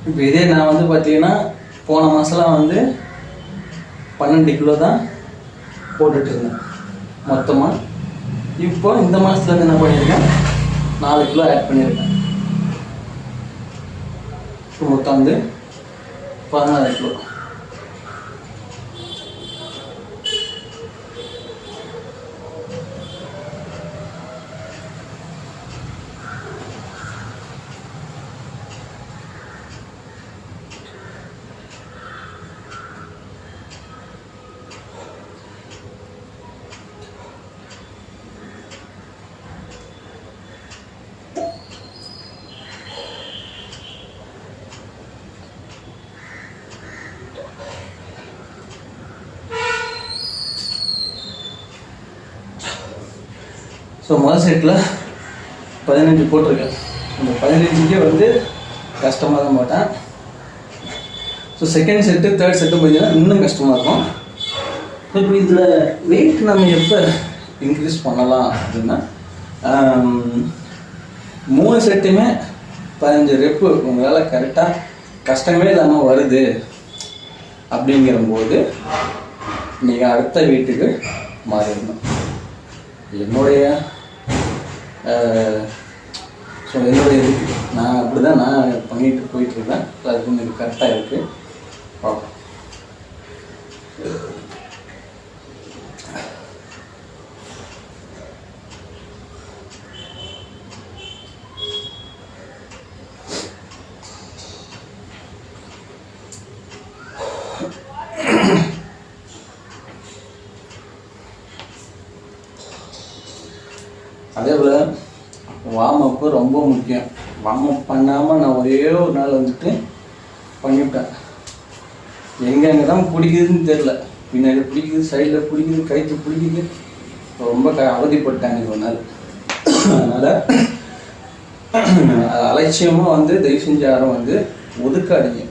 இப்போ இதே நான் வந்து பார்த்தீங்கன்னா போன மாதம்லாம் வந்து 12 கிலோ தான் போட்டுட்டு இருந்தேன் மொத்தமாக. இப்போ இந்த மாதத்துலேருந்து என்ன பண்ணியிருக்கேன், 4 கிலோ ஆட் பண்ணியிருக்கேன். இப்போ மொத்தம் வந்து 16 கிலோ. ஸோ முதல் செட்டில் 15 போட்டிருக்கேன். அந்த 15க்கே வந்து கஷ்டமாக தான் போட்டேன். So second set third set பார்த்தீங்கன்னா இன்னும் கஷ்டமாக இருக்கும். ஸோ இப்போ இதில் வெயிட் நம்ம எப்போ இன்க்ரீஸ் பண்ணலாம் அப்படின்னா 3 செட்டுமே 15 ரெப்பு உங்களால் கரெக்டாக கஷ்டமே இல்லாமல் வருது அப்படிங்கிறபோது நீங்கள் அடுத்த வீட்டுக்கு மாறிடணும். என்னுடைய இதுக்கு நான் அப்படி தான் நான் பண்ணிட்டு போயிட்டுருக்கேன். அது எனக்கு கரெக்டாக இருக்குது. பார்ப்போம். அதே போல் வார்ம் அப்பு ரொம்ப முக்கியம். வார்ம் அப் பண்ணாமல் நான் ஒரே ஒரு நாள் வந்துட்டு பண்ணிவிட்டேன். எங்கெங்கே தான் பிடிக்குதுன்னு தெரில. பின்னாடி பிடிக்குது, சைடில் பிடிக்குது, கைத்து பிடிக்குது. ரொம்ப அவதிப்பட்டாங்க ஒரு நாள். அதனால் அலட்சியமாக வந்து தயவு செஞ்சு யாரும் வந்து ஒதுக்காதீங்க.